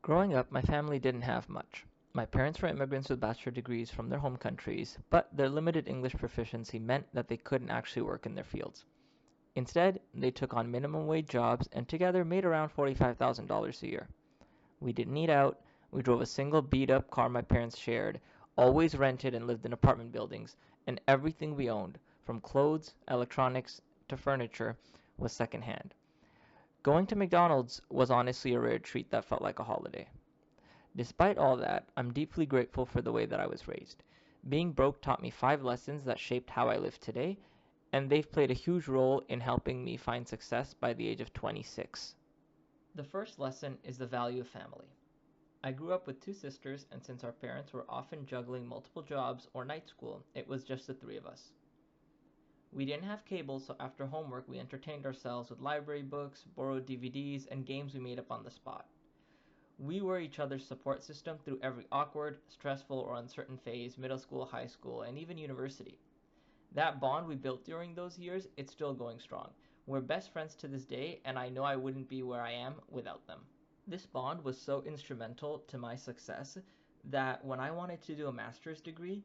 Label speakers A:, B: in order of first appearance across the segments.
A: Growing up, my family didn't have much. My parents were immigrants with bachelor degrees from their home countries, but their limited English proficiency meant that they couldn't actually work in their fields. Instead, they took on minimum wage jobs and together made around $45,000 a year. We didn't eat out, we drove a single beat up car my parents shared, always rented and lived in apartment buildings, and everything we owned, from clothes, electronics, to furniture, was secondhand. Going to McDonald's was honestly a rare treat that felt like a holiday. Despite all that, I'm deeply grateful for the way that I was raised. Being broke taught me 5 lessons that shaped how I live today, and they've played a huge role in helping me find success by the age of 26. The first lesson is the value of family. I grew up with 2 sisters, and since our parents were often juggling multiple jobs or night school, it was just the 3 of us. We didn't have cable, so after homework, we entertained ourselves with library books, borrowed DVDs, and games we made up on the spot. We were each other's support system through every awkward, stressful, or uncertain phase, middle school, high school, and even university. That bond we built during those years, it's still going strong. We're best friends to this day, and I know I wouldn't be where I am without them. This bond was so instrumental to my success that when I wanted to do a master's degree,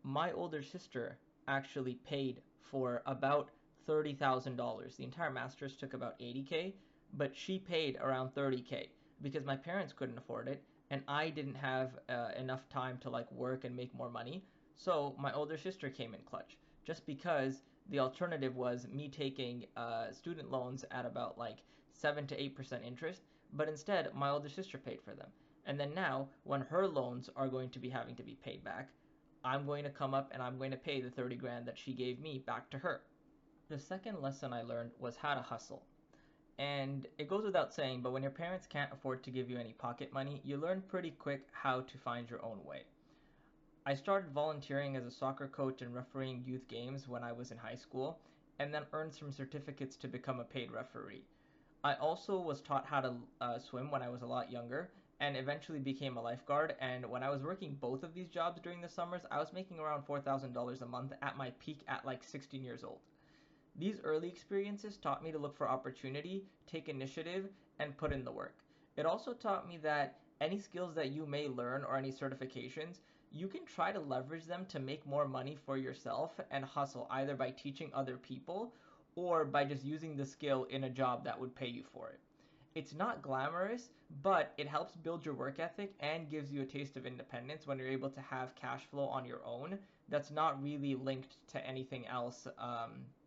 A: my older sister actually paid for about $30,000. The entire master's took about 80K, but she paid around 30K because my parents couldn't afford it and I didn't have enough time to like work and make more money. So my older sister came in clutch just because the alternative was me taking student loans at about like 7 to 8% interest, but instead my older sister paid for them. And then now, when her loans are going to be having to be paid back, I'm going to come up and I'm going to pay the 30 grand that she gave me back to her. The second lesson I learned was how to hustle. And it goes without saying, but when your parents can't afford to give you any pocket money, you learn pretty quick how to find your own way. I started volunteering as a soccer coach and refereeing youth games when I was in high school, and then earned some certificates to become a paid referee. I also was taught how to swim when I was a lot younger and eventually became a lifeguard. And when I was working both of these jobs during the summers, I was making around $4,000 a month at my peak at like 16 years old. These early experiences taught me to look for opportunity, take initiative, and put in the work. It also taught me that any skills that you may learn or any certifications, you can try to leverage them to make more money for yourself and hustle either by teaching other people or by just using the skill in a job that would pay you for it. It's not glamorous, but it helps build your work ethic and gives you a taste of independence when you're able to have cash flow on your own that's not really linked to anything else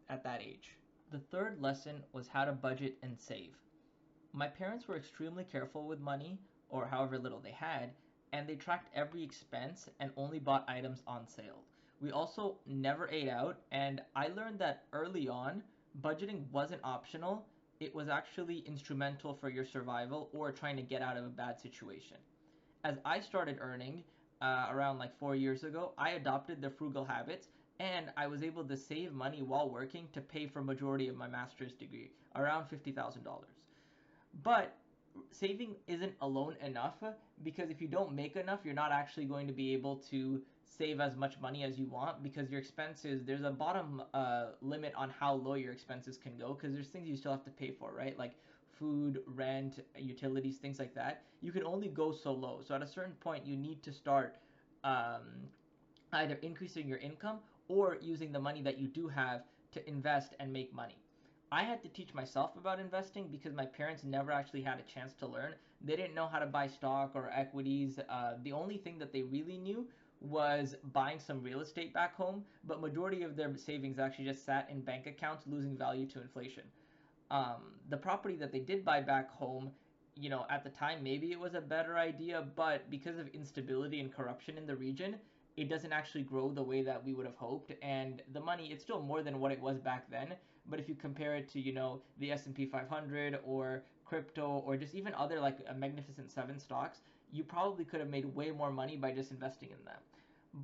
A: at that age. The third lesson was how to budget and save. My parents were extremely careful with money, or however little they had, and they tracked every expense and only bought items on sale. We also never ate out, and I learned that early on, budgeting wasn't optional, it was actually instrumental for your survival or trying to get out of a bad situation. As I started earning around like 4 years ago, I adopted the frugal habits and I was able to save money while working to pay for majority of my master's degree, around $50,000. But saving isn't alone enough because if you don't make enough, you're not actually going to be able to save as much money as you want because your expenses, there's a bottom limit on how low your expenses can go because there's things you still have to pay for, right? Like food, rent, utilities, things like that. You can only go so low. So at a certain point, you need to start um, either increasing your income or using the money that you do have to invest and make money. I had to teach myself about investing because my parents never actually had a chance to learn. They didn't know how to buy stock or equities. The only thing that they really knew was buying some real estate back home, but majority of their savings actually just sat in bank accounts losing value to inflation. The property that they did buy back home, at the time, maybe it was a better idea, but because of instability and corruption in the region, it doesn't actually grow the way that we would have hoped. And the money, it's still more than what it was back then. But if you compare it to, the S&P 500 or crypto or just even other like a Magnificent Seven stocks, you probably could have made way more money by just investing in them.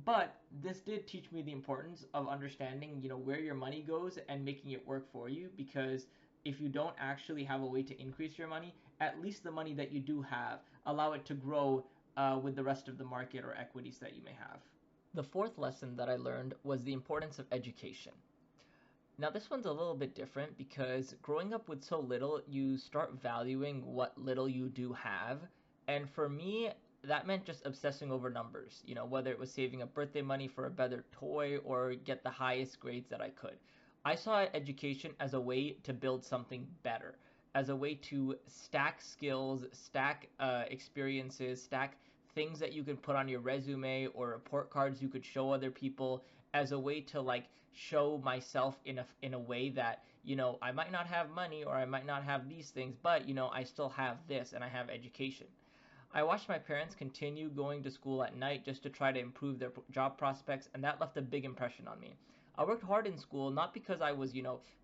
A: But this did teach me the importance of understanding, where your money goes and making it work for you because if you don't actually have a way to increase your money, at least the money that you do have, allow it to grow with the rest of the market or equities that you may have. The fourth lesson that I learned was the importance of education. Now, this one's a little bit different because growing up with so little, you start valuing what little you do have, And for me, that meant just obsessing over numbers, whether it was saving up birthday money for a better toy or get the highest grades that I could. I saw education as a way to build something better, as a way to stack skills, stack experiences, stack things that you could put on your resume or report cards you could show other people, as a way to like show myself in a way that I might not have money or I might not have these things, but I still have this and I have education. I watched my parents continue going to school at night just to try to improve their job prospects, and that left a big impression on me. I worked hard in school, not because I was,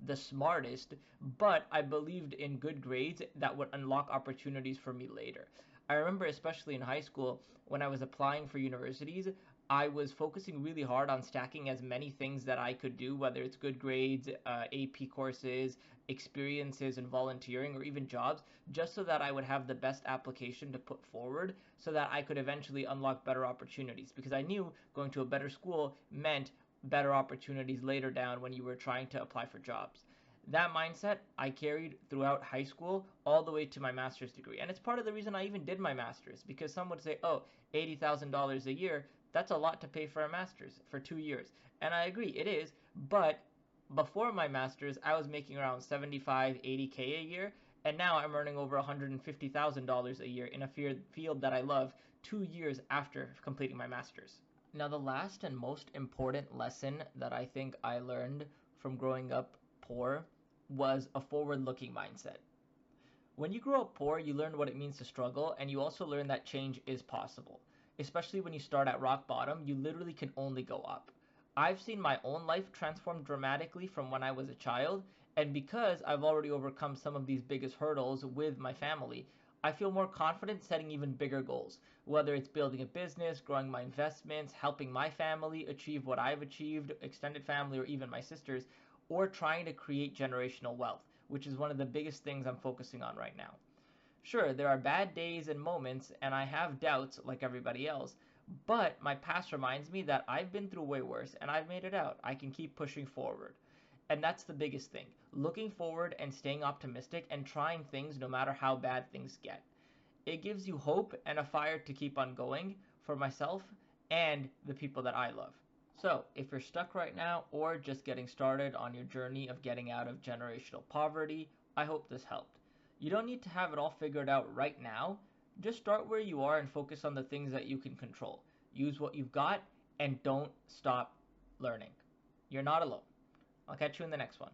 A: the smartest, but I believed in good grades that would unlock opportunities for me later. I remember, especially in high school, when I was applying for universities, I was focusing really hard on stacking as many things that I could do, whether it's good grades, AP courses, experiences in volunteering, or even jobs, just so that I would have the best application to put forward so that I could eventually unlock better opportunities. Because I knew going to a better school meant better opportunities later down when you were trying to apply for jobs. That mindset I carried throughout high school all the way to my master's degree. And it's part of the reason I even did my master's, because some would say, oh, $80,000 a year, that's a lot to pay for a master's for 2 years. And I agree, it is, but before my master's, I was making around 75, 80K a year, and now I'm earning over $150,000 a year in a field that I love 2 years after completing my master's. Now, the last and most important lesson that I think I learned from growing up poor was a forward looking mindset. When you grow up poor, you learn what it means to struggle, and you also learn that change is possible. Especially when you start at rock bottom, you literally can only go up. I've seen my own life transform dramatically from when I was a child, and because I've already overcome some of these biggest hurdles with my family, I feel more confident setting even bigger goals. Whether it's building a business, growing my investments, helping my family achieve what I've achieved, extended family, or even my sisters, or trying to create generational wealth, which is one of the biggest things I'm focusing on right now. Sure, there are bad days and moments, and I have doubts like everybody else, but my past reminds me that I've been through way worse and I've made it out. I can keep pushing forward. And that's the biggest thing, looking forward and staying optimistic and trying things no matter how bad things get. It gives you hope and a fire to keep on going for myself and the people that I love. So, if you're stuck right now or just getting started on your journey of getting out of generational poverty, I hope this helped. You don't need to have it all figured out right now. Just start where you are and focus on the things that you can control. Use what you've got and don't stop learning. You're not alone. I'll catch you in the next one.